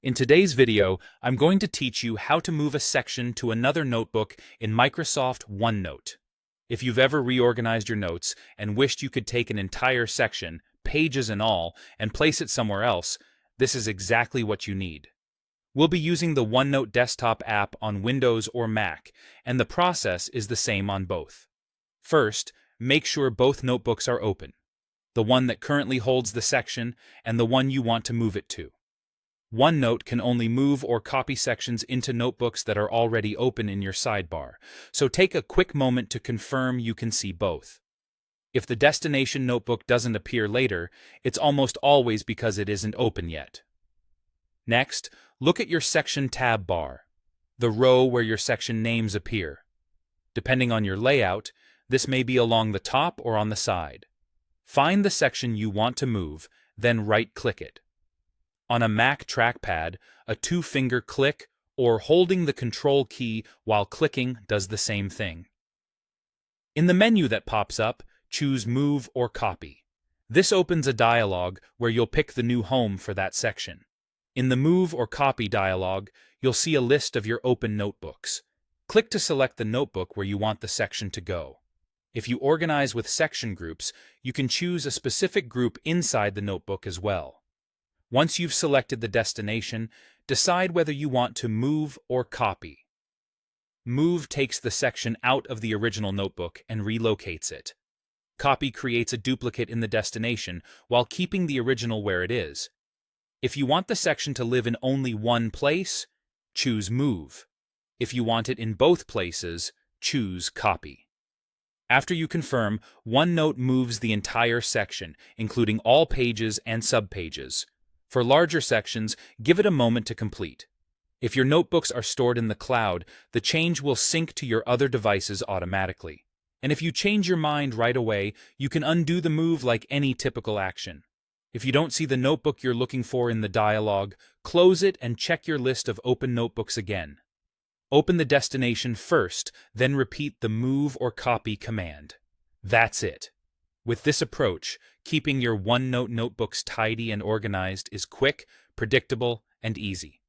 In today's video, I'm going to teach you how to move a section to another notebook in Microsoft OneNote. If you've ever reorganized your notes and wished you could take an entire section, pages and all, and place it somewhere else, this is exactly what you need. We'll be using the OneNote desktop app on Windows or Mac, and the process is the same on both. First, make sure both notebooks are open, the one that currently holds the section and the one you want to move it to. OneNote can only move or copy sections into notebooks that are already open in your sidebar, so take a quick moment to confirm you can see both. If the destination notebook doesn't appear later, it's almost always because it isn't open yet. Next, look at your section tab bar, the row where your section names appear. Depending on your layout, this may be along the top or on the side. Find the section you want to move, then right-click it. On a Mac trackpad, a two-finger click or holding the Control key while clicking does the same thing. In the menu that pops up, choose Move or Copy. This opens a dialog where you'll pick the new home for that section. In the Move or Copy dialog, you'll see a list of your open notebooks. Click to select the notebook where you want the section to go. If you organize with section groups, you can choose a specific group inside the notebook as well. Once you've selected the destination, decide whether you want to move or copy. Move takes the section out of the original notebook and relocates it. Copy creates a duplicate in the destination while keeping the original where it is. If you want the section to live in only one place, choose Move. If you want it in both places, choose Copy. After you confirm, OneNote moves the entire section, including all pages and subpages. For larger sections, give it a moment to complete. If your notebooks are stored in the cloud, the change will sync to your other devices automatically. And if you change your mind right away, you can undo the move like any typical action. If you don't see the notebook you're looking for in the dialog, close it and check your list of open notebooks again. Open the destination first, then repeat the Move or Copy command. That's it. With this approach, keeping your OneNote notebooks tidy and organized is quick, predictable, and easy.